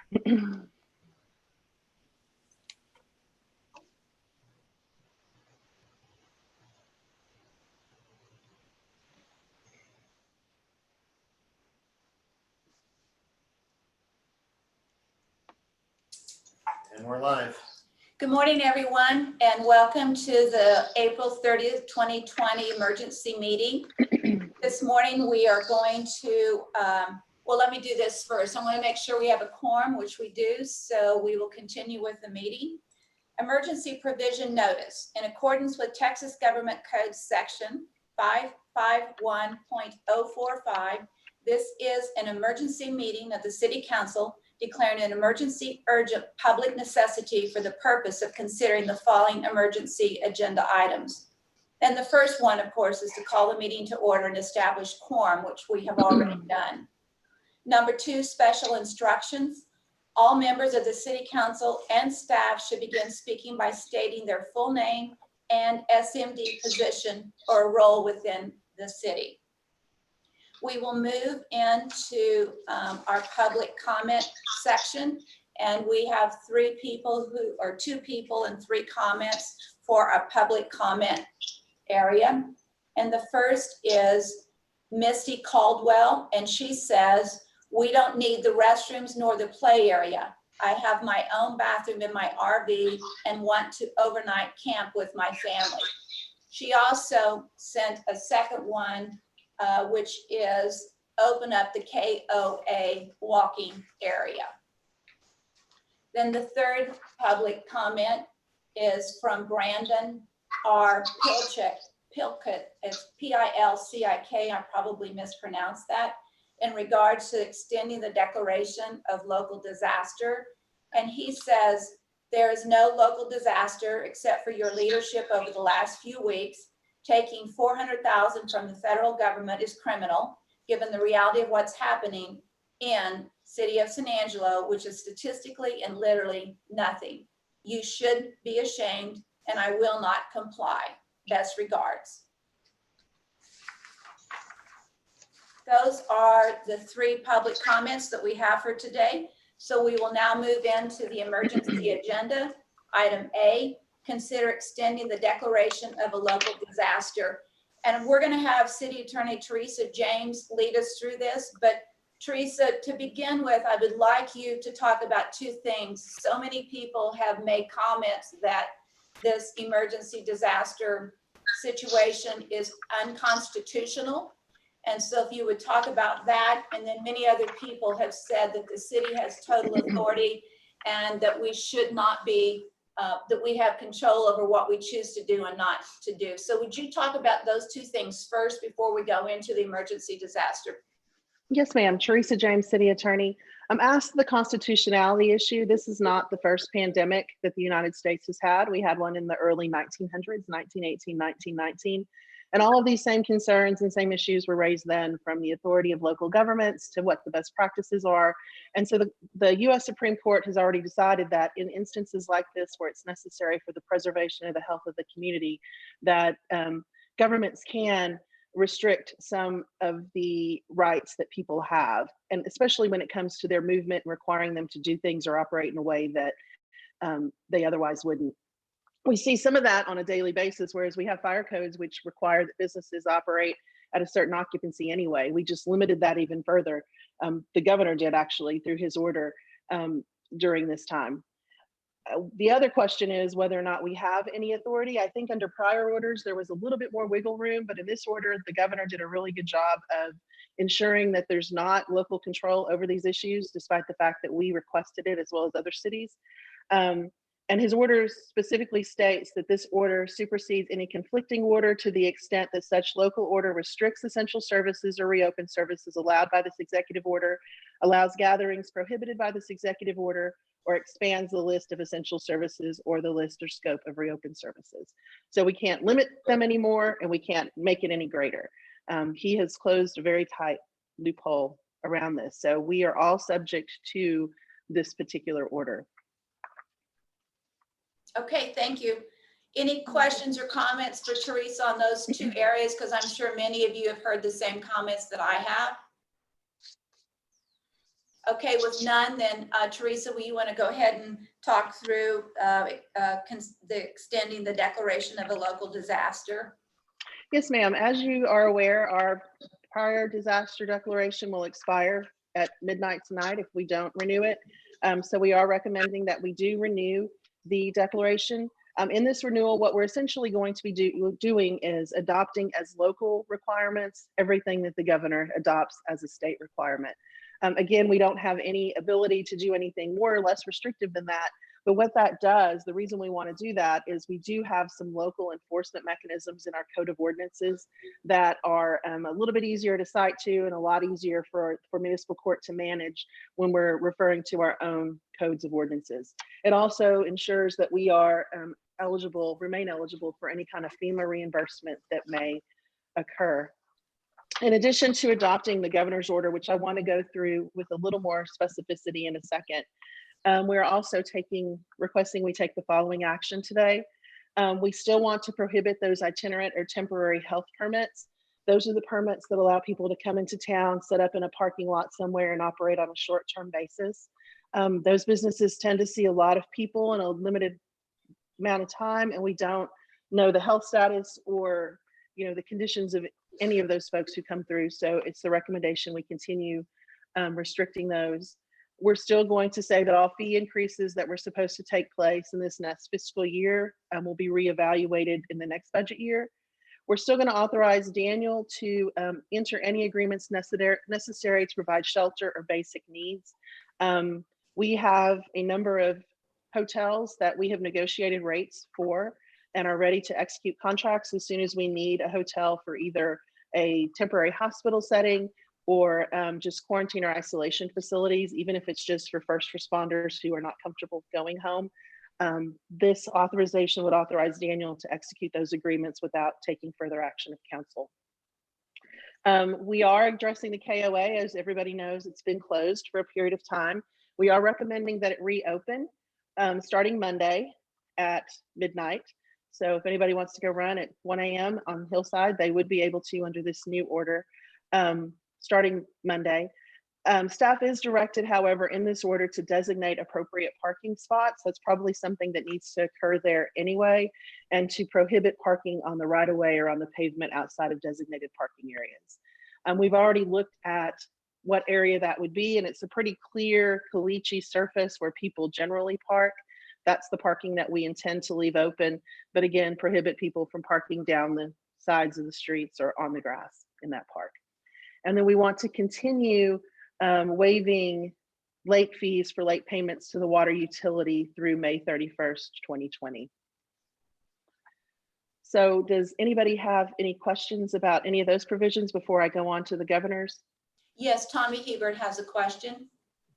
And we're live. Good morning, everyone, and welcome to the April 30th, 2020 emergency meeting. This morning, we are going to, well, let me do this first. I want to make sure we have a quorum, which we do, so we will continue with the meeting. Emergency provision notice. In accordance with Texas Government Code Section 551.045, this is an emergency meeting of the City Council declaring an emergency urgent public necessity for the purpose of considering the following emergency agenda items. And the first one, of course, is to call the meeting to order and establish quorum, which we have already done. Number two, special instructions. All members of the City Council and staff should begin speaking by stating their full name and SMD position or role within the city. We will move into our public comment section, and we have two people and 3 comments for our public comment area. And the first is Misty Caldwell, and she says, "We don't need the restrooms nor the play area. I have my own bathroom in my RV and want to overnight camp with my family." She also sent a second one, which is open up the KOA walking area. Then the third public comment is from Brandon R. Pilchick. It's P-I-L-C-I-K. I probably mispronounced that. In regards to extending the declaration of local disaster. And he says, "There is no local disaster except for your leadership over the last few weeks. Taking $400,000 from the federal government is criminal, given the reality of what's happening in City of San Angelo, which is statistically and literally nothing. You should be ashamed, and I will not comply. Best regards." Those are the 3 public comments that we have for today. So we will now move into the emergency agenda. Item A, consider extending the declaration of a local disaster. And we're going to have City Attorney Teresa James lead us through this. But Teresa, to begin with, I would like you to talk about 2 things. So many people have made comments that this emergency disaster situation is unconstitutional. And so if you would talk about that, and then many other people have said that the city has total authority and that we should not be, that we have control over what we choose to do and not to do. So would you talk about those 2 things first before we go into the emergency disaster? Yes, ma'am. Teresa James, City Attorney. As to the constitutionality issue, this is not the first pandemic that the United States has had. We had one in the early 1900s, 1918, 1919. And all of these same concerns and same issues were raised then, from the authority of local governments to what the best practices are. And so the US Supreme Court has already decided that in instances like this, where it's necessary for the preservation of the health of the community, that governments can restrict some of the rights that people have, and especially when it comes to their movement and requiring them to do things or operate in a way that they otherwise wouldn't. We see some of that on a daily basis, whereas we have fire codes which require that businesses operate at a certain occupancy anyway. We just limited that even further. The governor did, actually, through his order during this time. The other question is whether or not we have any authority. I think under prior orders, there was a little bit more wiggle room, but in this order, the governor did a really good job of ensuring that there's not local control over these issues, despite the fact that we requested it as well as other cities. And his order specifically states that this order supersedes any conflicting order to the extent that such local order restricts essential services or reopens services allowed by this executive order, allows gatherings prohibited by this executive order, or expands the list of essential services or the list or scope of reopened services. So we can't limit them anymore, and we can't make it any greater. He has closed a very tight loophole around this. So we are all subject to this particular order. Okay, thank you. Any questions or comments for Teresa on those 2 areas? Because I'm sure many of you have heard the same comments that I have. Okay, with none, then Teresa, will you want to go ahead and talk through extending the declaration of a local disaster? Yes, ma'am. As you are aware, our prior disaster declaration will expire at midnight tonight if we don't renew it. So we are recommending that we do renew the declaration. In this renewal, what we're essentially going to be doing is adopting as local requirements everything that the governor adopts as a state requirement. Again, we don't have any ability to do anything more or less restrictive than that. But what that does, the reason we want to do that is we do have some local enforcement mechanisms in our code of ordinances that are a little bit easier to cite to and a lot easier for municipal court to manage when we're referring to our own codes of ordinances. It also ensures that we are remain eligible for any kind of FEMA reimbursement that may occur. In addition to adopting the governor's order, which I want to go through with a little more specificity in a second, we're also requesting we take the following action today. We still want to prohibit those itinerant or temporary health permits. Those are the permits that allow people to come into town, set up in a parking lot somewhere and operate on a short-term basis. Those businesses tend to see a lot of people in a limited amount of time, and we don't know the health status or the conditions of any of those folks who come through. So it's the recommendation we continue restricting those. We're still going to say that all fee increases that were supposed to take place in this next fiscal year will be reevaluated in the next budget year. We're still going to authorize Daniel to enter any agreements necessary to provide shelter or basic needs. We have a number of hotels that we have negotiated rates for and are ready to execute contracts as soon as we need a hotel for either a temporary hospital setting or just quarantine or isolation facilities, even if it's just for first responders who are not comfortable going home. This authorization would authorize Daniel to execute those agreements without taking further action of council. We are addressing the KOA. As everybody knows, it's been closed for a period of time. We are recommending that it reopen starting Monday at midnight. So if anybody wants to go run at 1 a.m. on Hillside, they would be able to under this new order starting Monday. Staff is directed, however, in this order to designate appropriate parking spots. That's probably something that needs to occur there anyway, and to prohibit parking on the right of way or on the pavement outside of designated parking areas. We've already looked at what area that would be, and it's a pretty clear caliche surface where people generally park. That's the parking that we intend to leave open, but again, prohibit people from parking down the sides of the streets or on the grass in that park. And then we want to continue waiving late fees for late payments to the water utility through May 31st, 2020. So does anybody have any questions about any of those provisions before I go on to the governor's? Yes, Tommy Hebert has a question.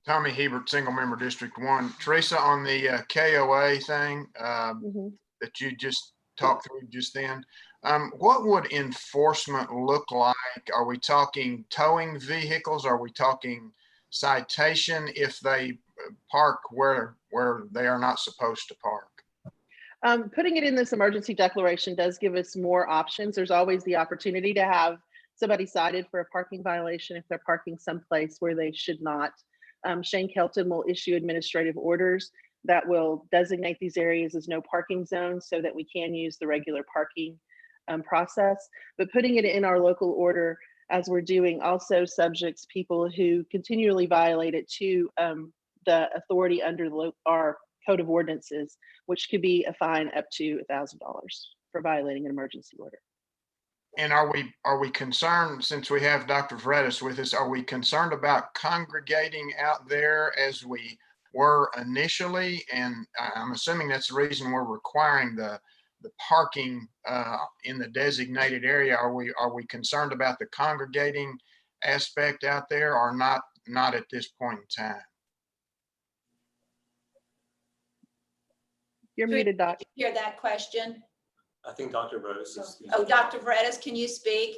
Tommy Hebert, single member District 1. Teresa, on the KOA thing that you just talked through just then, what would enforcement look like? Are we talking towing vehicles? Are we talking citation if they park where they are not supposed to park? Putting it in this emergency declaration does give us more options. There's always the opportunity to have somebody cited for a parking violation if they're parking someplace where they should not. Shane Kelton will issue administrative orders that will designate these areas as no parking zones so that we can use the regular parking process. But putting it in our local order, as we're doing, also subjects people who continually violate it to the authority under our code of ordinances, which could be a fine up to $1,000 for violating an emergency order. And are we concerned, since we have Dr. Fredis with us, are we concerned about congregating out there as we were initially? And I'm assuming that's the reason we're requiring the parking in the designated area. Are we concerned about the congregating aspect out there, or not at this point in time? You're muted, Doc. Did you hear that question? I think Dr. Rose is. Oh, Dr. Veredas, can you speak?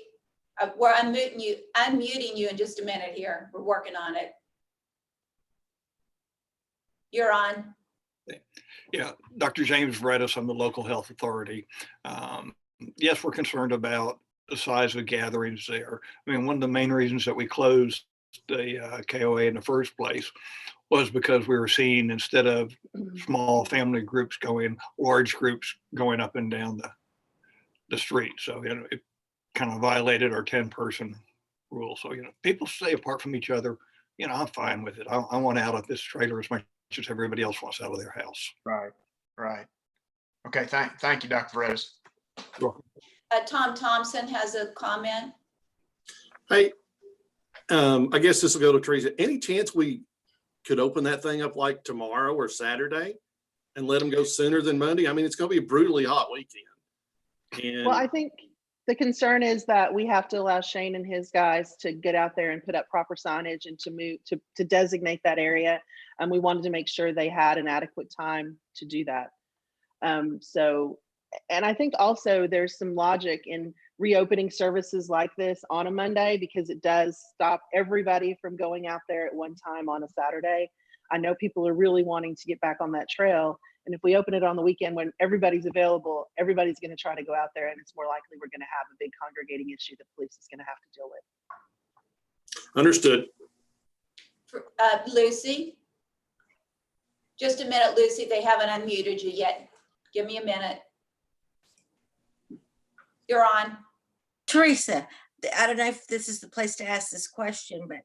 We're unmuting you in just a minute here. We're working on it. You're on. Yeah, Dr. James Veredas, I'm the local health authority. Yes, we're concerned about the size of gatherings there. I mean, one of the main reasons that we closed the KOA in the first place was because we were seeing, instead of small family groups going, large groups going up and down the street. So, it kind of violated our 10-person rule. So, people stay apart from each other. I'm fine with it. I want out of this trailer as much as everybody else wants out of their house. Right. Right. Okay. Thank you, Dr. Redis. Tom Thompson has a comment. Hey, I guess this will go to Teresa. Any chance we could open that thing up like tomorrow or Saturday and let them go sooner than Monday? I mean, it's going to be a brutally hot weekend. And Well, I think the concern is that we have to allow Shane and his guys to get out there and put up proper signage and to move to designate that area. And we wanted to make sure they had an adequate time to do that. And I think also there's some logic in reopening services like this on a Monday, because it does stop everybody from going out there at one time on a Saturday. I know people are really wanting to get back on that trail. And if we open it on the weekend when everybody's available, everybody's going to try to go out there, and it's more likely we're going to have a big congregating issue that police is going to have to deal with. understood. Lucy? Just a minute, Lucy. They haven't unmuted you yet. Give me a minute. You're on. Teresa, I don't know if this is the place to ask this question, but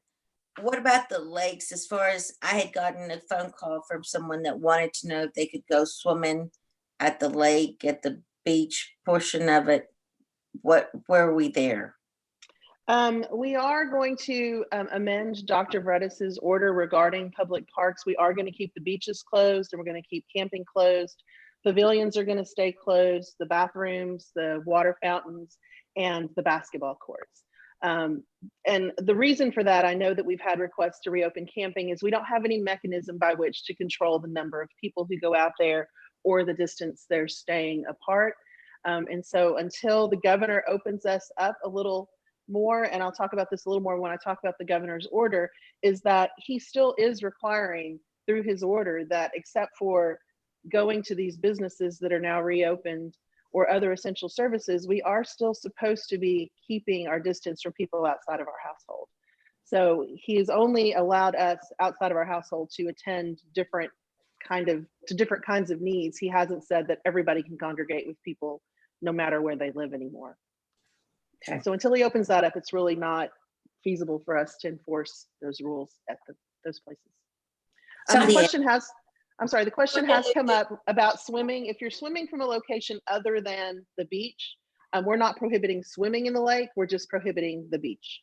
what about the lakes? As far as I had gotten a phone call from someone that wanted to know if they could go swimming at the lake, at the beach portion of it. Where are we there? We are going to amend Dr. Vredis's order regarding public parks. We are going to keep the beaches closed, and we're going to keep camping closed. Pavilions are going to stay closed, the bathrooms, the water fountains, and the basketball courts. And the reason for that, I know that we've had requests to reopen camping, is we don't have any mechanism by which to control the number of people who go out there or the distance they're staying apart. And so until the governor opens us up a little more, and I'll talk about this a little more when I talk about the governor's order, is that he still is requiring through his order that, except for going to these businesses that are now reopened or other essential services, we are still supposed to be keeping our distance from people outside of our household. So he has only allowed us outside of our household to attend different kinds of needs. He hasn't said that everybody can congregate with people no matter where they live anymore. Okay. So until he opens that up, it's really not feasible for us to enforce those rules at those places. The question has come up about swimming. If you're swimming from a location other than the beach, we're not prohibiting swimming in the lake. We're just prohibiting the beach.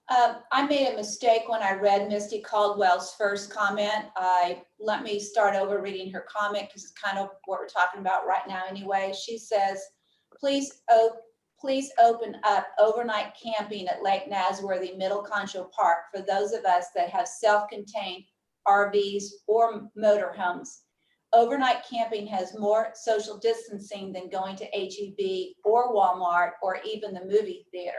I made a mistake when I read Misty Caldwell's first comment. Let me start over reading her comment, because it's kind of what we're talking about right now anyway. She says, please open up overnight camping at Lake Nasworthy, Middle Concho Park for those of us that have self-contained RVs or motorhomes. Overnight camping has more social distancing than going to HEB or Walmart or even the movie theater.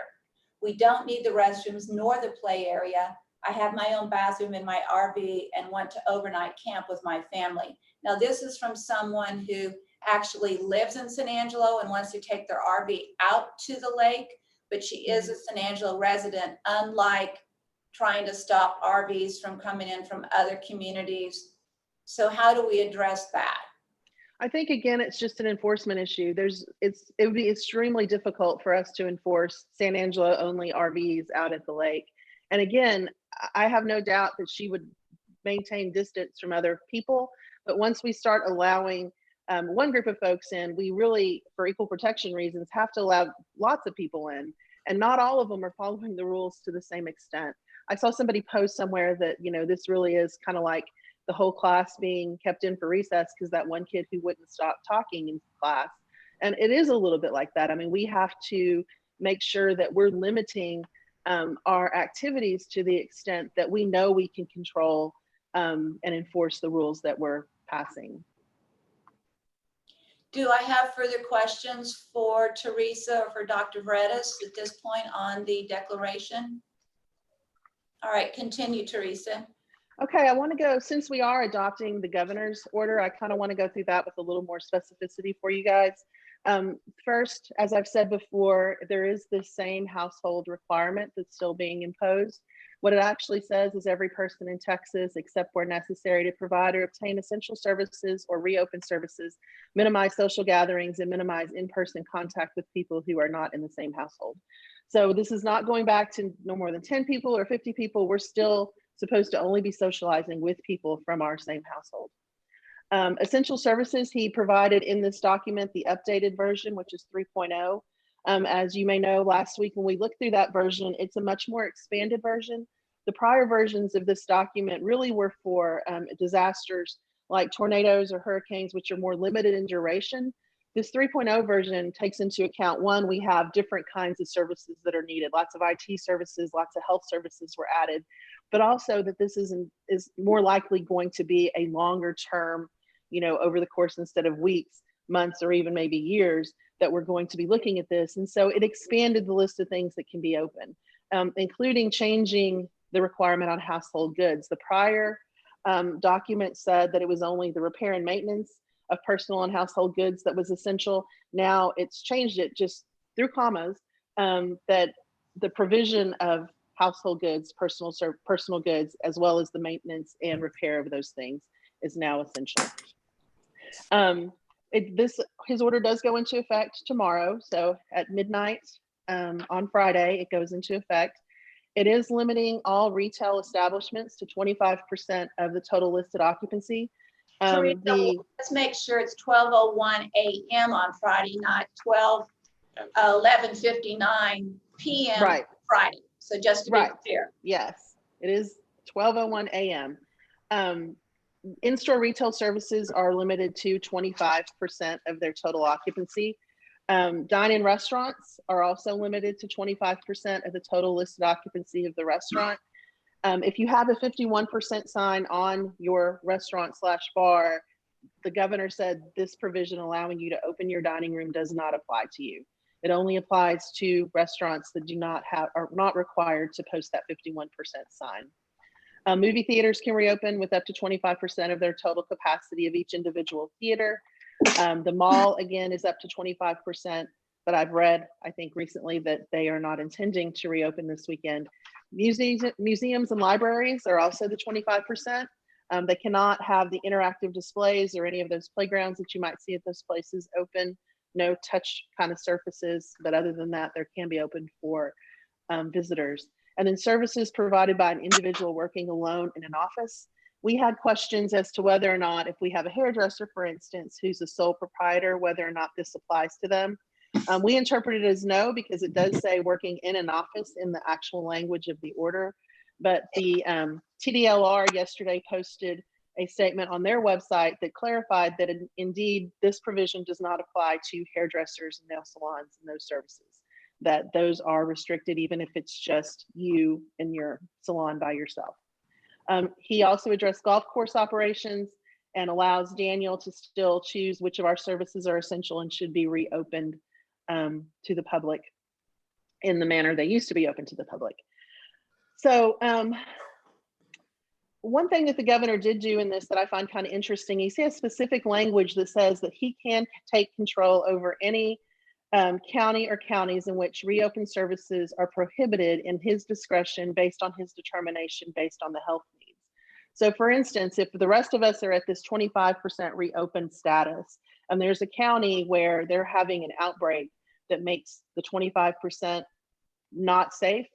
We don't need the restrooms nor the play area. I have my own bathroom in my RV and went to overnight camp with my family. Now, this is from someone who actually lives in San Angelo and wants to take their RV out to the lake, but she is a San Angelo resident, unlike trying to stop RVs from coming in from other communities. So how do we address that? I think, again, it's just an enforcement issue. It would be extremely difficult for us to enforce San Angelo only RVs out at the lake. And again, I have no doubt that she would maintain distance from other people. But once we start allowing one group of folks in, we really, for equal protection reasons, have to allow lots of people in. And not all of them are following the rules to the same extent. I saw somebody post somewhere that, this really is kind of like the whole class being kept in for recess because that one kid who wouldn't stop talking in class. And it is a little bit like that. I mean, we have to make sure that we're limiting our activities to the extent that we know we can control and enforce the rules that we're passing. Do I have further questions for Teresa or for Dr. Vredis at this point on the declaration? All right, continue, Teresa. Okay, I want to go, since we are adopting the governor's order, I kind of want to go through that with a little more specificity for you guys. First, as I've said before, there is the same household requirement that's still being imposed. What it actually says is every person in Texas, except where necessary to provide or obtain essential services or reopen services, minimize social gatherings, and minimize in-person contact with people who are not in the same household. So this is not going back to no more than 10 people or 50 people. We're still supposed to only be socializing with people from our same household. Essential services, he provided in this document the updated version, which is 3.0. As you may know, last week when we looked through that version, it's a much more expanded version. The prior versions of this document really were for disasters like tornadoes or hurricanes, which are more limited in duration. This 3.0 version takes into account, one, we have different kinds of services that are needed. Lots of IT services, lots of health services were added, but also that this is more likely going to be a longer term, over the course, instead of weeks, months, or even maybe years, that we're going to be looking at this. And so it expanded the list of things that can be open, including changing the requirement on household goods. The prior document said that it was only the repair and maintenance of personal and household goods that was essential. Now it's changed it just through commas, that the provision of household goods, personal goods, as well as the maintenance and repair of those things is now essential. His order does go into effect tomorrow. So at midnight on Friday, it goes into effect. It is limiting all retail establishments to 25% of the total listed occupancy. Teresa, let's make sure it's 12:01 a.m. on Friday, not 11:59 p.m. Right. Friday. So just to be Right. clear. Yes, it is 12:01 a.m. In-store retail services are limited to 25% of their total occupancy. Dine-in restaurants are also limited to 25% of the total listed occupancy of the restaurant. If you have a 51% sign on your restaurant/bar, the governor said this provision allowing you to open your dining room does not apply to you. It only applies to restaurants that are not required to post that 51% sign. Movie theaters can reopen with up to 25% of their total capacity of each individual theater. The mall, again, is up to 25%, but I've read, I think recently, that they are not intending to reopen this weekend. Museums and libraries are also the 25%. They cannot have the interactive displays or any of those playgrounds that you might see at those places open. No touch kind of surfaces, but other than that, there can be open for visitors. And then services provided by an individual working alone in an office. We had questions as to whether or not, if we have a hairdresser, for instance, who's a sole proprietor, whether or not this applies to them. We interpret it as no, because it does say working in an office in the actual language of the order. But the TDLR yesterday posted a statement on their website that clarified that indeed this provision does not apply to hairdressers and nail salons and those services, that those are restricted even if it's just you in your salon by yourself. He also addressed golf course operations and allows Daniel to still choose which of our services are essential and should be reopened to the public in the manner they used to be open to the public. So one thing that the governor did do in this that I find kind of interesting, he has specific language that says that he can take control over any county or counties in which reopened services are prohibited in his discretion based on his determination based on the health needs. So for instance, if the rest of us are at this 25% reopened status, and there's a county where they're having an outbreak that makes the 25% not safe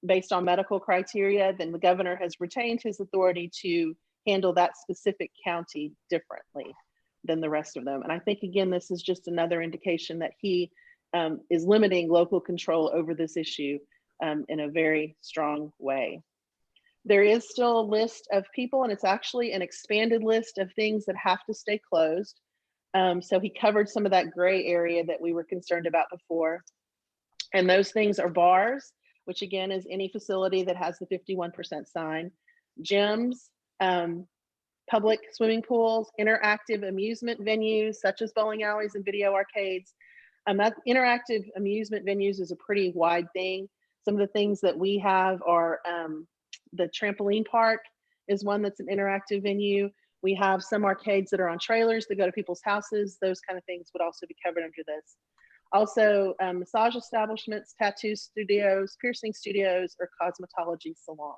based on medical criteria, then the governor has retained his authority to handle that specific county differently than the rest of them. And I think, again, this is just another indication that he is limiting local control over this issue in a very strong way. There is still a list of people, and it's actually an expanded list of things that have to stay closed. So he covered some of that gray area that we were concerned about before. And those things are bars, which again is any facility that has the 51% sign, gyms, public swimming pools, interactive amusement venues such as bowling alleys and video arcades. That interactive amusement venues is a pretty wide thing. Some of the things that we have are the trampoline park is one that's an interactive venue. We have some arcades that are on trailers that go to people's houses. Those kind of things would also be covered under this. Also, massage establishments, tattoo studios, piercing studios, or cosmetology salons.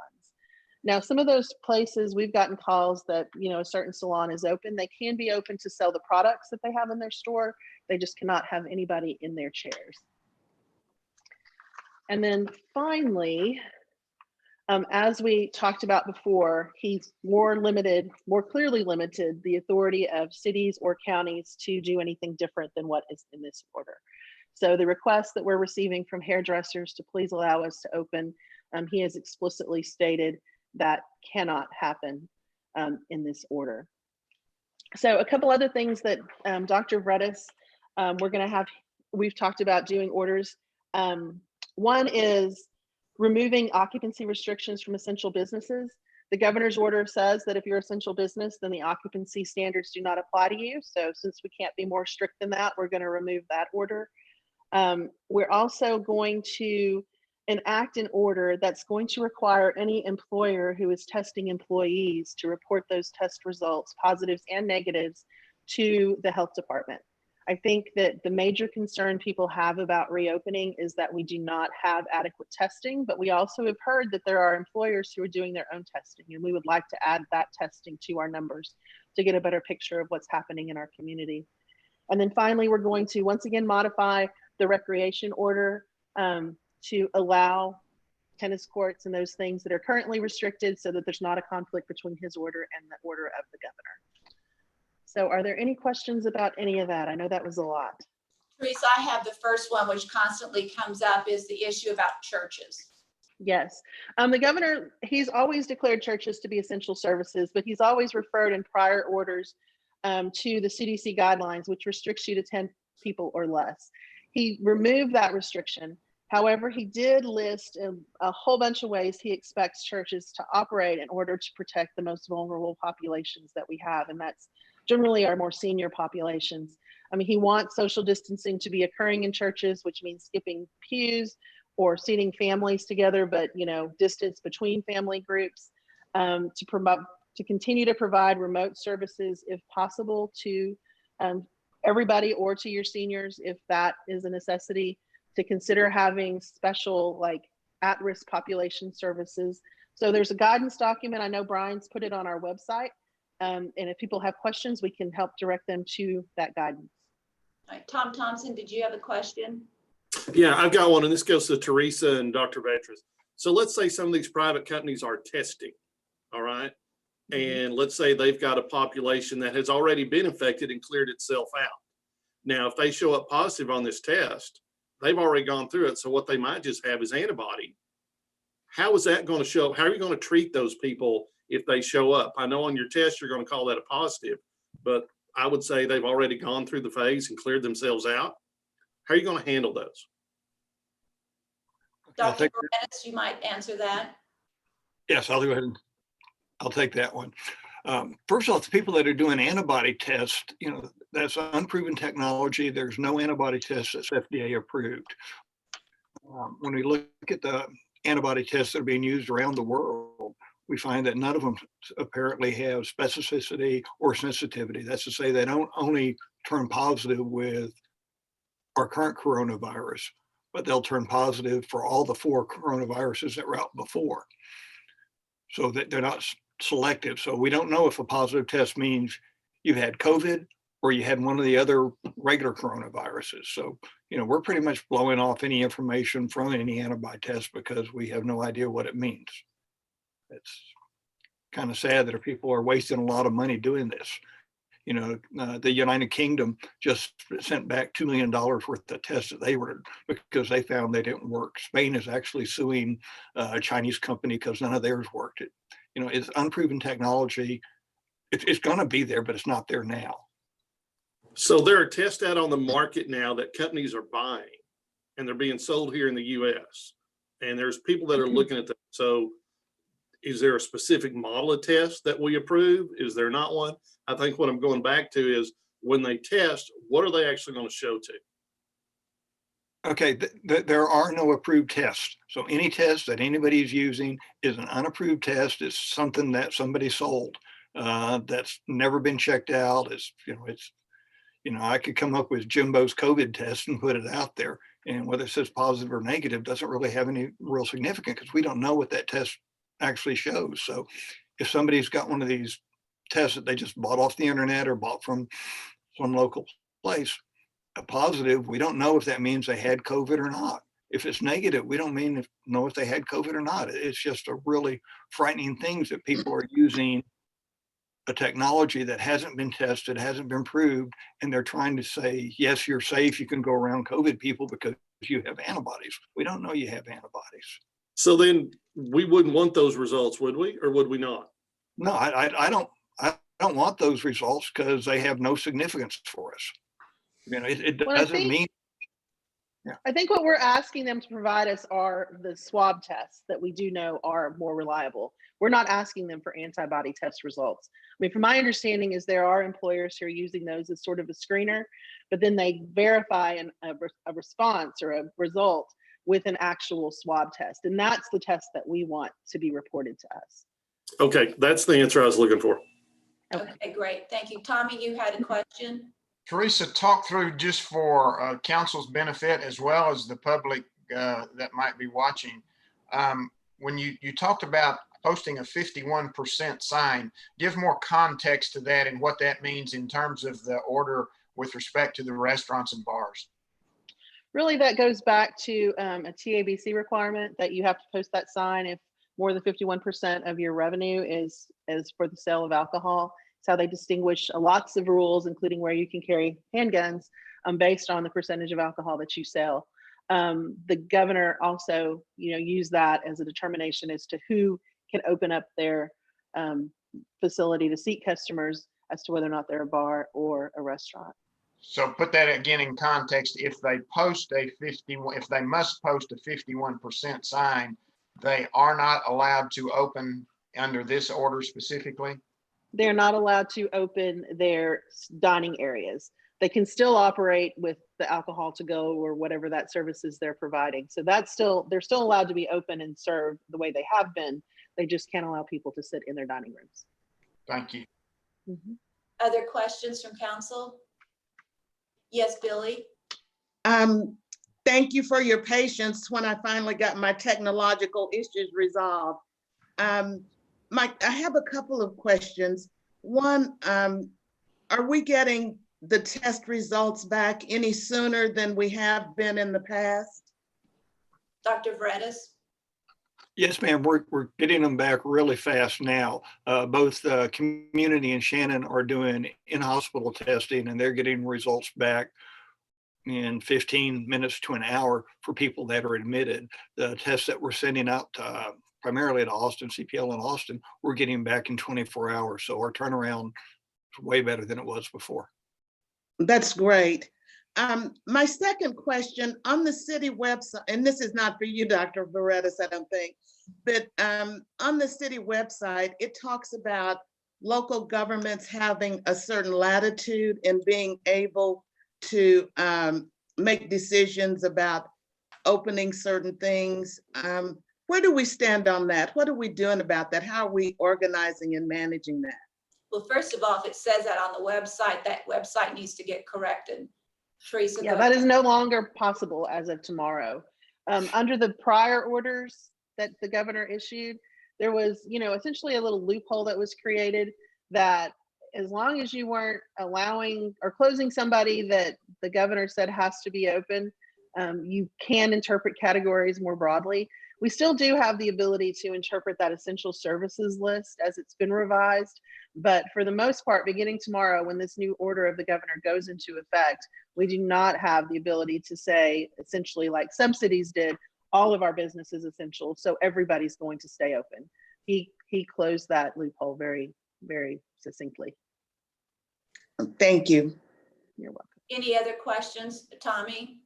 Now, some of those places we've gotten calls that, you know, a certain salon is open. They can be open to sell the products that they have in their store. They just cannot have anybody in their chairs. And then finally, as we talked about before, he's more clearly limited the authority of cities or counties to do anything different than what is in this order. So the request that we're receiving from hairdressers to please allow us to open, he has explicitly stated that cannot happen in this order. So a couple other things that Dr. Vredes, we've talked about doing orders. One is removing occupancy restrictions from essential businesses. The governor's order says that if you're essential business, then the occupancy standards do not apply to you. So since we can't be more strict than that, we're going to remove that order. We're also going to enact an order that's going to require any employer who is testing employees to report those test results, positives and negatives, to the health department. I think that the major concern people have about reopening is that we do not have adequate testing, but we also have heard that there are employers who are doing their own testing, and we would like to add that testing to our numbers to get a better picture of what's happening in our community. And then finally, we're going to once again modify the recreation order to allow tennis courts and those things that are currently restricted so that there's not a conflict between his order and the order of the governor. So are there any questions about any of that? I know that was a lot. Teresa, I have the first one, which constantly comes up, is the issue about churches. Yes, the governor, he's always declared churches to be essential services, but he's always referred in prior orders to the CDC guidelines, which restricts you to 10 people or less. He removed that restriction. However, he did list a whole bunch of ways he expects churches to operate in order to protect the most vulnerable populations that we have, and that's generally our more senior populations. I mean, he wants social distancing to be occurring in churches, which means skipping pews or seating families together, but, you know, distance between family groups, to continue to provide remote services if possible to everybody or to your seniors if that is a necessity, to consider having special like at-risk population services. So there's a guidance document. I know Brian's put it on our website. And if people have questions, we can help direct them to that guidance. All right, Tom Thompson, did you have a question? Yeah, I've got one, and this goes to Teresa and Dr. Vetras. So let's say some of these private companies are testing, all right? And let's say they've got a population that has already been infected and cleared itself out. Now, if they show up positive on this test, they've already gone through it. So what they might just have is antibody. How is that going to show? How are you going to treat those people if they show up? I know on your test, you're going to call that a positive, but I would say they've already gone through the phase and cleared themselves out. How are you going to handle those? Dr. Brenes, you might answer that. Yes, I'll go ahead and I'll take that one. First of all, the people that are doing antibody tests, you know, that's unproven technology. There's no antibody test that's FDA approved. When we look at the antibody tests that are being used around the world, we find that none of them apparently have specificity or sensitivity. That's to say they don't only turn positive with our current coronavirus, but they'll turn positive for all the 4 coronaviruses that were out before. So that they're not selective. So we don't know if a positive test means you had COVID or you had one of the other regular coronaviruses. So, you know, we're pretty much blowing off any information from any antibody test because we have no idea what it means. It's kind of sad that people are wasting a lot of money doing this. You know, the United Kingdom just sent back $2 million worth of tests that they were, because they found they didn't work. Spain is actually suing a Chinese company because none of theirs worked. You know, it's unproven technology. It's going to be there, but it's not there now. So there are tests out on the market now that companies are buying, and they're being sold here in the US. And there's people that are looking at them. So is there a specific model of test that we approve? Is there not one? I think what I'm going back to is when they test, what are they actually going to show to? Okay, there are no approved tests. So any test that anybody's using is an unapproved test. It's something that somebody sold. that's never been checked out. I could come up with Jimbo's COVID test and put it out there. And whether it says positive or negative doesn't really have any real significance because we don't know what that test actually shows. So if somebody's got one of these tests that they just bought off the internet or bought from some local place, a positive, we don't know if that means they had COVID or not. If it's negative, we don't know if they had COVID or not. It's just a really frightening thing that people are using a technology that hasn't been tested, hasn't been proved, and they're trying to say, yes, you're safe. You can go around COVID people because you have antibodies. We don't know you have antibodies. So then we wouldn't want those results, would we, or would we not? No, I don't want those results because they have no significance for us. It Well, I doesn't think- mean. I think what we're asking them to provide us are the swab tests that we do know are more reliable. We're not asking them for antibody test results. I mean, from my understanding is there are employers who are using those as sort of a screener, but then they verify a response or a result with an actual swab test. And that's the test that we want to be reported to us. Okay, that's the answer I was looking for. Okay, great. Thank you. Tommy, you had a question? Teresa, talk through just for council's benefit as well as the public that might be watching. When you talked about posting a 51% sign, give more context to that and what that means in terms of the order with respect to the restaurants and bars. Really, that goes back to a TABC requirement that you have to post that sign if more than 51% of your revenue is for the sale of alcohol. It's how they distinguish lots of rules, including where you can carry handguns based on the percentage of alcohol that you sell. The governor also, used that as a determination as to who can open up their facility to seat customers as to whether or not they're a bar or a restaurant. So put that again in context. If they must post a 51% sign, they are not allowed to open under this order specifically? They're not allowed to open their dining areas. They can still operate with the alcohol to go or whatever that services they're providing. So they're still allowed to be open and serve the way they have been. They just can't allow people to sit in their dining rooms. Thank you. Mm-hmm. Other questions from council? Yes, Billy? Thank you for your patience when I finally got my technological issues resolved. I have a couple of questions. One, are we getting the test results back any sooner than we have been in the past? Dr. Vredes? Yes, ma'am. We're getting them back really fast now. Both Community and Shannon are doing in-hospital testing, and they're getting results back in 15 minutes to an hour for people that are admitted. The tests that we're sending out primarily to Austin, CPL in Austin, we're getting back in 24 hours. So our turnaround is way better than it was before. That's great. My second question on the city website, and this is not for you, Dr. Varettis, I don't think, but on the city website, it talks about local governments having a certain latitude in being able to make decisions about opening certain things. Where do we stand on that? What are we doing about that? How are we organizing and managing that? Well, first of all, if it says that on the website, that website needs to get corrected. Teresa? Yeah, that is no longer possible as of tomorrow. Under the prior orders that the governor issued, there was, essentially a little loophole that was created that as long as you weren't allowing or closing somebody that the governor said has to be open, you can interpret categories more broadly. We still do have the ability to interpret that essential services list as it's been revised. But for the most part, beginning tomorrow, when this new order of the governor goes into effect, we do not have the ability to say, essentially like subsidies did, all of our business is essential, so everybody's going to stay open. He closed that loophole very, very succinctly. Thank you. You're welcome. Any other questions, Tommy?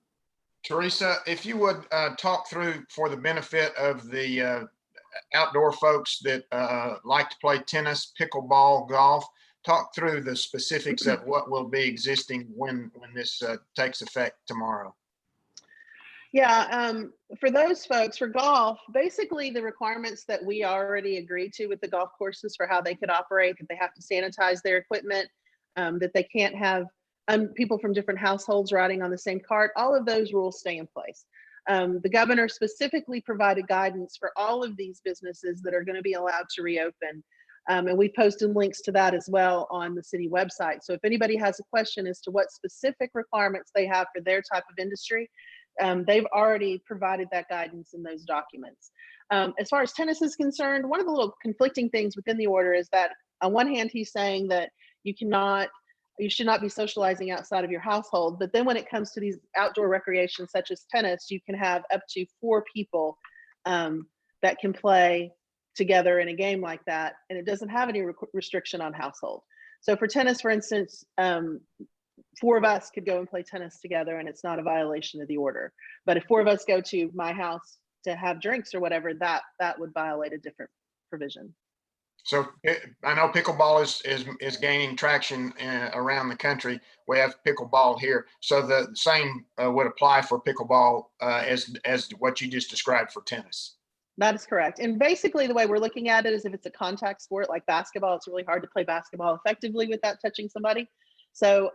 Teresa, if you would talk through for the benefit of the outdoor folks that like to play tennis, pickleball, golf, talk through the specifics of what will be existing when this takes effect tomorrow. Yeah, for those folks, for golf, basically the requirements that we already agreed to with the golf courses for how they could operate, that they have to sanitize their equipment, that they can't have people from different households riding on the same cart, all of those rules stay in place. The governor specifically provided guidance for all of these businesses that are going to be allowed to reopen. And we posted links to that as well on the city website. So if anybody has a question as to what specific requirements they have for their type of industry, they've already provided that guidance in those documents. As far as tennis is concerned, one of the little conflicting things within the order is that on one hand, he's saying that you should not be socializing outside of your household. But then when it comes to these outdoor recreations such as tennis, you can have up to 4 people that can play together in a game like that. And it doesn't have any restriction on household. So for tennis, for instance, 4 of us could go and play tennis together and it's not a violation of the order. But if 4 of us go to my house to have drinks or whatever, that would violate a different provision. So I know pickleball is gaining traction around the country. We have pickleball here. So the same would apply for pickleball as what you just described for tennis. That is correct. And basically the way we're looking at it is if it's a contact sport like basketball, it's really hard to play basketball effectively without touching somebody. So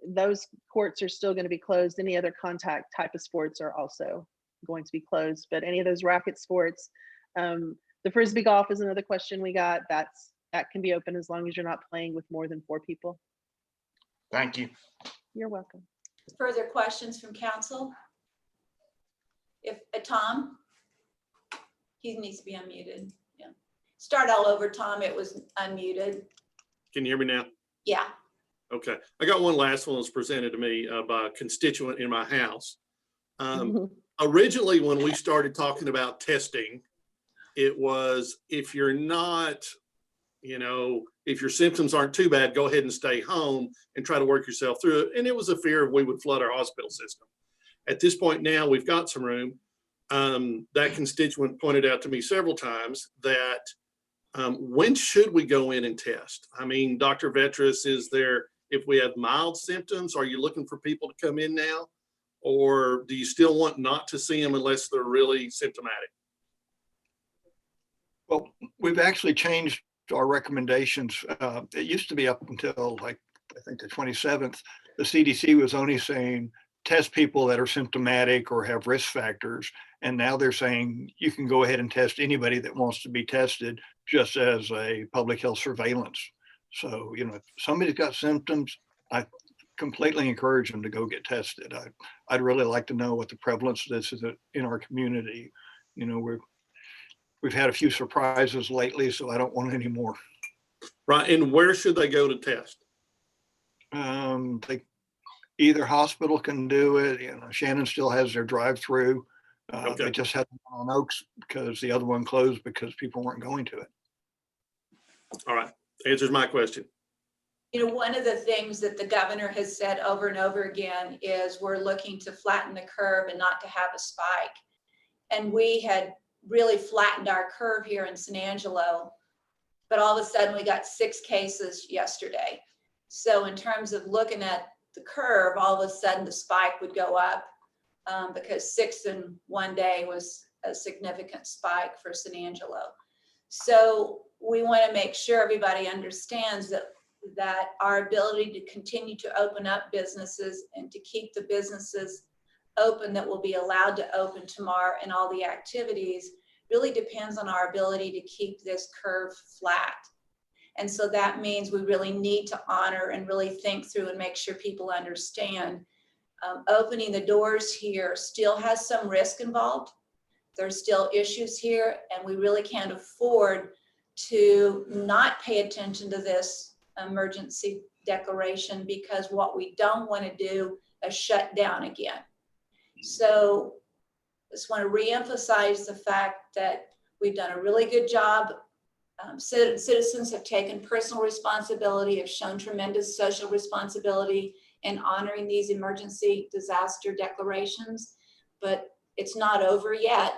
those courts are still going to be closed. Any other contact type of sports are also going to be closed. But any of those racket sports, the Frisbee golf is another question we got. That can be open as long as you're not playing with more than 4 people. Thank you. You're welcome. Further questions from council? If Tom? He needs to be unmuted. Yeah. Start all over, Tom. It was unmuted. Can you hear me now? Yeah. Okay. I got one last one that was presented to me by a constituent in my house. Originally, when we started talking about testing, it was if you're not, if your symptoms aren't too bad, go ahead and stay home and try to work yourself through it. And it was a fear of we would flood our hospital system. At this point now, we've got some room. That constituent pointed out to me several times that when should we go in and test? I mean, Dr. Vetras, is there, if we have mild symptoms, are you looking for people to come in now? Or do you still want not to see them unless they're really symptomatic? Well, we've actually changed our recommendations. It used to be up until I think the 27th, the CDC was only saying test people that are symptomatic or have risk factors. And now they're saying you can go ahead and test anybody that wants to be tested just as a public health surveillance. So, if somebody's got symptoms, I completely encourage them to go get tested. I'd really like to know what the prevalence of this is in our community. We've had a few surprises lately, so I don't want any more. Right. And where should they go to test? Either hospital can do it. Shannon still has their drive-through. Okay. They just had one on Oaks because the other one closed because people weren't going to it. All right. Answers my question. One of the things that the governor has said over and over again is we're looking to flatten the curve and not to have a spike. And we had really flattened our curve here in San Angelo, but all of a sudden we got 6 cases yesterday. So in terms of looking at the curve, all of a sudden the spike would go up because 6 in one day was a significant spike for San Angelo. So we want to make sure everybody understands that our ability to continue to open up businesses and to keep the businesses open that will be allowed to open tomorrow and all the activities really depends on our ability to keep this curve flat. And so that means we really need to honor and really think through and make sure people understand opening the doors here still has some risk involved. There's still issues here, and we really can't afford to not pay attention to this emergency declaration, because what we don't want to do is shut down again. So I just want to reemphasize the fact that we've done a really good job. Citizens have taken personal responsibility, have shown tremendous social responsibility in honoring these emergency disaster declarations, but it's not over yet.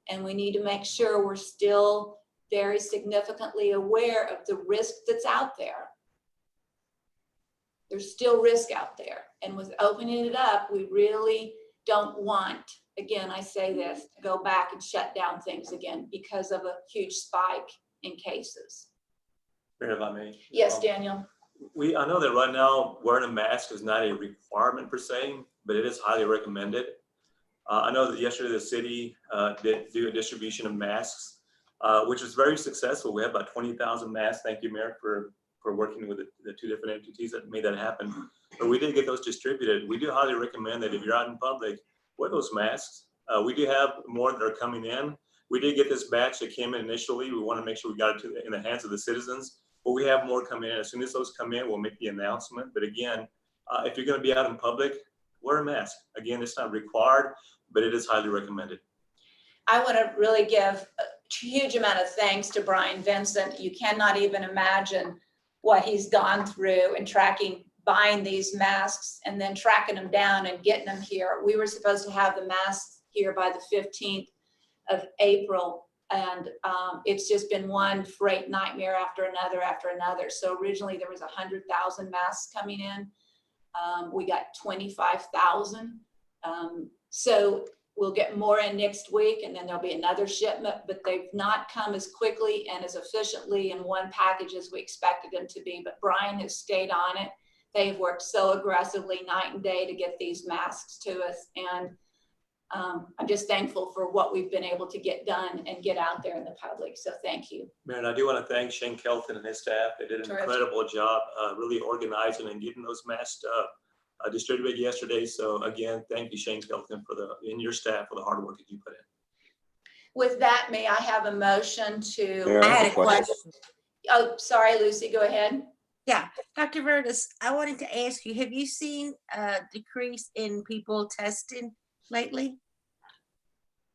And we need to make sure we're still very significantly aware of the risk that's out there. There's still risk out there. And with opening it up, we really don't want, again, I say this, to go back and shut down things again because of a huge spike in cases. Mayor, if I may. Yes, Daniel? I know that right now wearing a mask is not a requirement per se, but it is highly recommended. I know that yesterday the city did do a distribution of masks, which was very successful. We had about 20,000 masks. Thank you, Mayor, for working with the two different entities that made that happen. But we did get those distributed. We do highly recommend that if you're out in public, wear those masks. We do have more that are coming in. We did get this batch that came in initially. We want to make sure we got it in the hands of the citizens, but we have more coming in. As soon as those come in, we'll make the announcement. But again, if you're going to be out in public, wear a mask. Again, it's not required, but it is highly recommended. I want to really give a huge amount of thanks to Brian Vincent. You cannot even imagine what he's gone through in buying these masks and then tracking them down and getting them here. We were supposed to have the masks here by the 15th of April. And it's just been one freight nightmare after another. So originally there was 100,000 masks coming in. We got 25,000. So we'll get more in next week, and then there'll be another shipment, but they've not come as quickly and as efficiently in one package as we expected them to be. But Brian has stayed on it. They've worked so aggressively night and day to get these masks to us. And I'm just thankful for what we've been able to get done and get out there in the public. So thank you. Mayor, and I do want to thank Shane Kelton and his staff. They did an Terrific. incredible job really organizing and getting those masks distributed yesterday. So again, thank you, Shane Kelton, and your staff for the hard work that you put in. With that, may I have a motion to? Mayor, I had a question. Oh, sorry, Lucy, go ahead. Yeah, Dr. Verdes, I wanted to ask you, have you seen a decrease in people testing lately?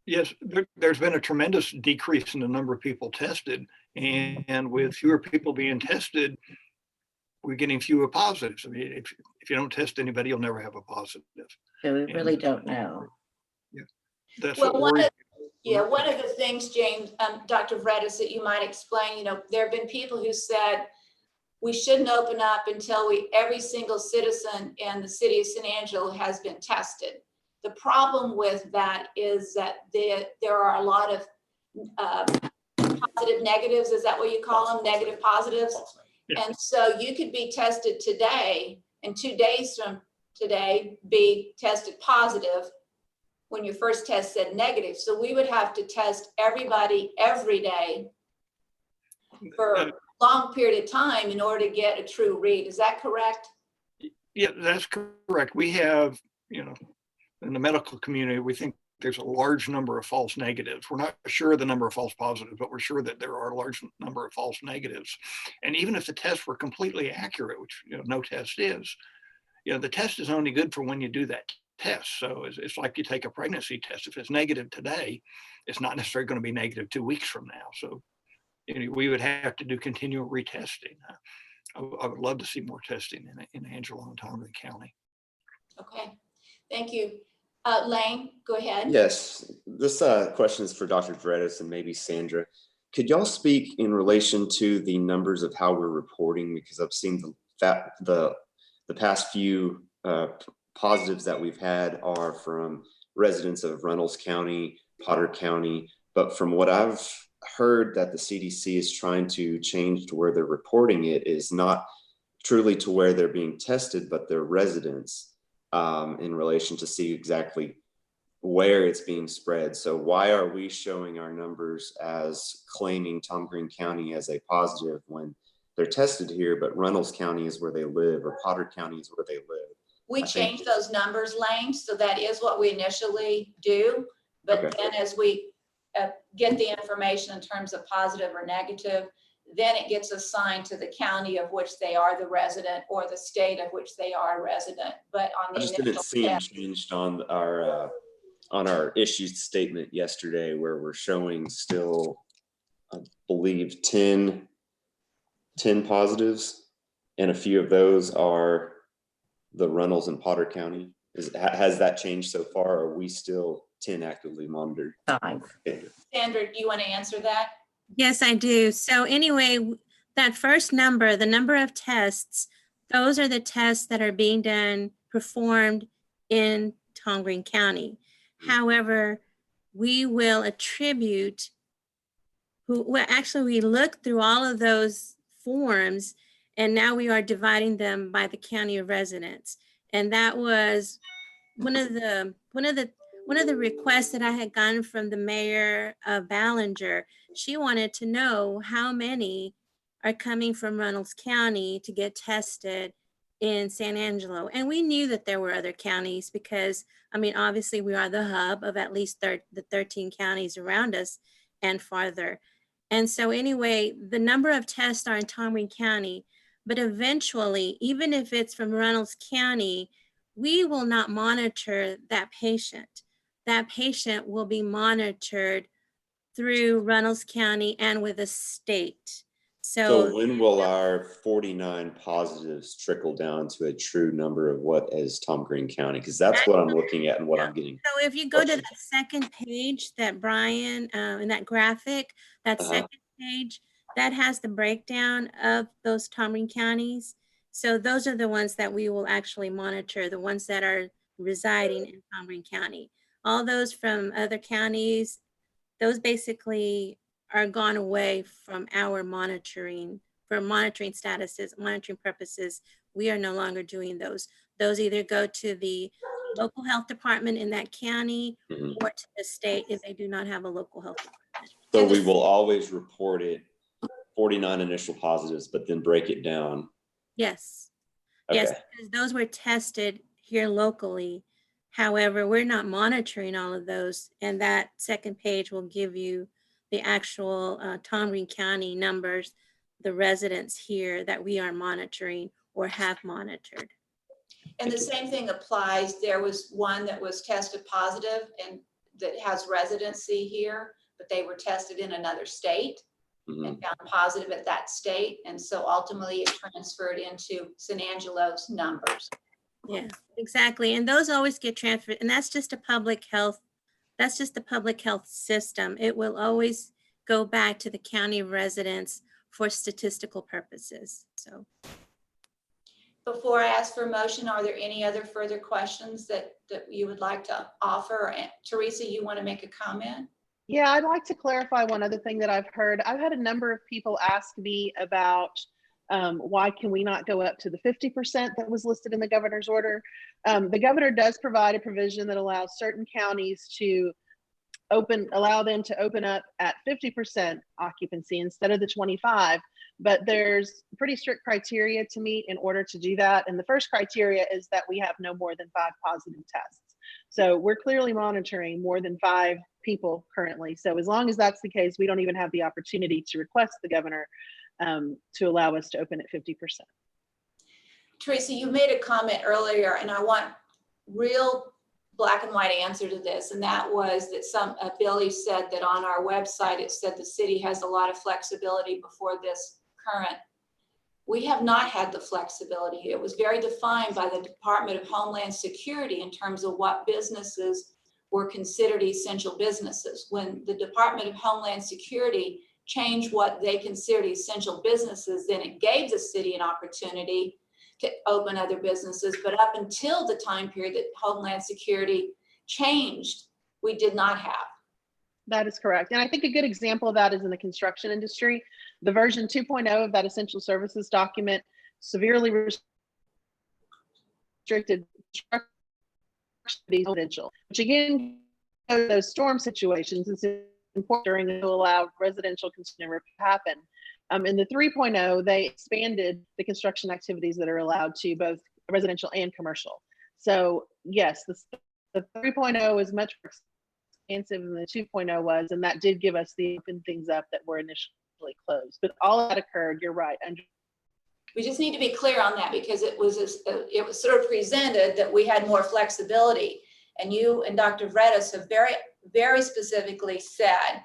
Yes, there's been a tremendous decrease in the number of people tested, and with fewer people being tested, we're getting fewer positives. I mean, if you don't test anybody, you'll never have a positive. So we really don't know. Yeah, that's Well, what worries. one of the things, James, Dr. Vredis, that you might explain, there have been people who said we shouldn't open up until every single citizen in the city of San Angelo has been tested. The problem with that is that there are a lot of positive negatives. Is that what you call them? Negative positives? Yeah. And so you could be tested today and 2 days from today be tested positive when your first test said negative. So we would have to test everybody every day for a long period of time in order to get a true read. Is that correct? Yeah, that's correct. We have, in the medical community, we think there's a large number of false negatives. We're not sure of the number of false positives, but we're sure that there are a large number of false negatives. And even if the tests were completely accurate, which no test is, the test is only good for when you do that test. So it's like you take a pregnancy test. If it's negative today, it's not necessarily going to be negative 2 weeks from now. So we would have to do continual retesting. I would love to see more testing in Angelo and Montgomery County. Okay, thank you. Lane, go ahead. Yes, this question is for Dr. Vredis and maybe Sandra. Could y'all speak in relation to the numbers of how we're reporting? Because I've seen the past few positives that we've had are from residents of Reynolds County, Potter County, but from what I've heard that the CDC is trying to change to where they're reporting it is not truly to where they're being tested, but their residents. In relation to see exactly where it's being spread. So why are we showing our numbers as claiming Tom Green County as a positive when they're tested here, but Reynolds County is where they live or Potter County is where they live? We changed those numbers, Lane, so that is what we initially do. But Okay. then as we get the information in terms of positive or negative, then it gets assigned to the county of which they are the resident or the state of which they are a resident. But on the I just didn't initial see them test, changed on our issued statement yesterday where we're showing still, I believe 10 positives, and a few of those are the Reynolds and Potter County. Has that changed so far? Or are we still 10 actively monitored? 5. Sandra, do you want to answer that? Yes, I do. So anyway, that first number, the number of tests, those are the tests that are being performed in Tom Green County. However, we will attribute we looked through all of those forms, and now we are dividing them by the county of residence. And that was one of the requests that I had gotten from the mayor of Ballinger. She wanted to know how many are coming from Reynolds County to get tested in San Angelo. And we knew that there were other counties because, I mean, obviously we are the hub of at least the 13 counties around us and farther. And so anyway, the number of tests are in Tom Green County, but eventually, even if it's from Reynolds County, we will not monitor that patient. That patient will be monitored through Reynolds County and with the state. So when will our 49 positives trickle down to a true number of what is Tom Green County? Because that's what I'm looking at and what I'm getting. So if you go to that second page that Brian, in that graphic, that second page, that has the breakdown of those Tom Green counties. So those are the ones that we will actually monitor, the ones that are residing in Tom Green County. All those from other counties, those basically are gone away from our monitoring, for monitoring statuses, monitoring purposes. We are no longer doing those. Those either go to the local health department in that county or to the state if they do not have a local health department. So we will always report it, 49 initial positives, but then break it down. Yes. Okay. Yes, because those were tested here locally. However, we're not monitoring all of those. And that second page will give you the actual Tom Green County numbers, the residents here that we are monitoring or have monitored. And the same thing applies. There was one that was tested positive and that has residency here, but they were tested in another state and found positive at that state. And so ultimately it transferred into San Angelo's numbers. Yeah, exactly. And those always get transferred. And that's just a public health, that's just the public health system. It will always go back to the county of residence for statistical purposes. So. Before I ask for a motion, are there any other further questions that you would like to offer? Teresa, you want to make a comment? Yeah, I'd like to clarify one other thing that I've heard. I've had a number of people ask me about why can we not go up to the 50% that was listed in the governor's order? The governor does provide a provision that allows certain counties to allow them to open up at 50% occupancy instead of the 25, but there's pretty strict criteria to meet in order to do that. And the first criteria is that we have no more than 5 positive tests. So we're clearly monitoring more than 5 people currently. So as long as that's the case, we don't even have the opportunity to request the governor to allow us to open at 50%. Teresa, you made a comment earlier, and I want real black and white answer to this. And that was that Billy said that on our website, it said the city has a lot of flexibility before this current. We have not had the flexibility. It was very defined by the Department of Homeland Security in terms of what businesses were considered essential businesses. When the Department of Homeland Security changed what they considered essential businesses, then it gave the city an opportunity to open other businesses. But up until the time period that Homeland Security changed, we did not have. That is correct. And I think a good example of that is in the construction industry. The version 2.0 of that essential services document severely restricted residential, which again, those storm situations is important during to allow residential construction to happen. In the 3.0, they expanded the construction activities that are allowed to both residential and commercial. So yes, the 3.0 is much more expansive than the 2.0 was, and that did give us the open things up that were initially closed. But all of that occurred, you're right. We just need to be clear on that because it was sort of presented that we had more flexibility. And you and Dr. Vredes have very, very specifically said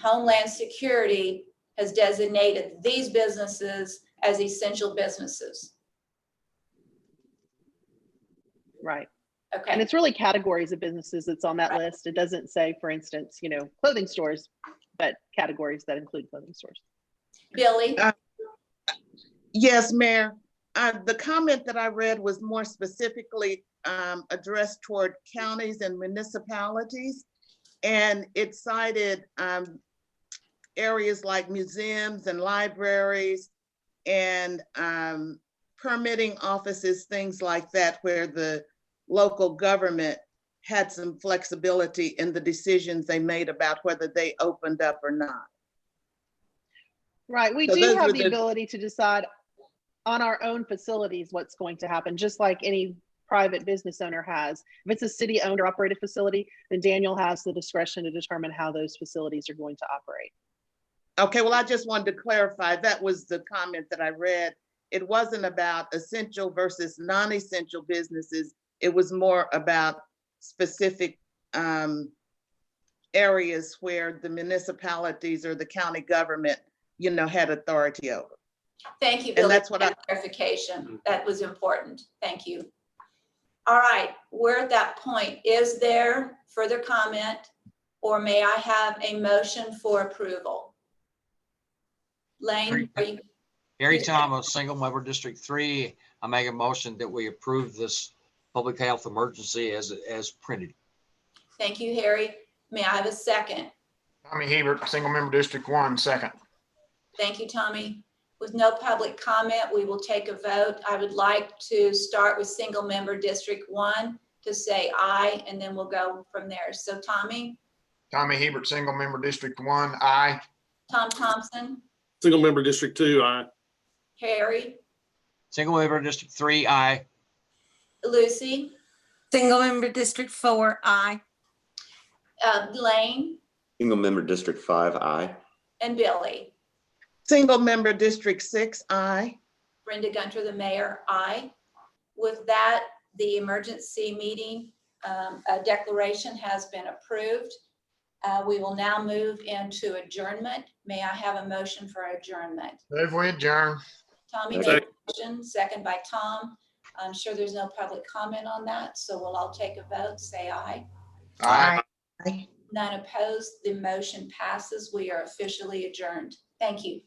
Homeland Security has designated these businesses as essential businesses. Right. Okay. And it's really categories of businesses that's on that list. It doesn't say, for instance, clothing stores, but categories that include clothing stores. Billy? Yes, Mayor. The comment that I read was more specifically addressed toward counties and municipalities. And it cited areas like museums and libraries and permitting offices, things like that, where the local government had some flexibility in the decisions they made about whether they opened up or not. Right, we So do those have were the ability to decide on our own facilities what's going to happen, just like any private business owner has. If it's a city-owned or operated facility, then Daniel has the discretion to determine how those facilities are going to operate. Okay, well, I just wanted to clarify, that was the comment that I read. It wasn't about essential versus non-essential businesses. It was more about specific areas where the municipalities or the county government, you know, had authority over. Thank you, And Billy, that's for what that clarification. That was important. Thank you. All right, we're at that point. Is there further comment, or may I have a motion for approval? Lane, are you? Harry Thomas, single member District 3. I make a motion that we approve this public health emergency as printed. Thank you, Harry. May I have a second? Tommy Hebert, single member District 1, second. Thank you, Tommy. With no public comment, we will take a vote. I would like to start with single member District 1 to say aye, and then we'll go from there. So Tommy? Tommy Hebert, single member District 1, aye. Tom Thompson? Single member District 2, aye. Harry? Single member District 3, aye. Lucy? Single member District 4, aye. Lane? Single member District 5, aye. And Billy? Single member District 6, aye. Brenda Gunter, the mayor, aye. With that, the emergency meeting declaration has been approved. We will now move into adjournment. May I have a motion for adjournment? Move we adjourn. Tommy made a motion, second by Tom. I'm sure there's no public comment on that, so we'll all take a vote, say aye. Aye. Aye. None opposed, the motion passes. We are officially adjourned. Thank you.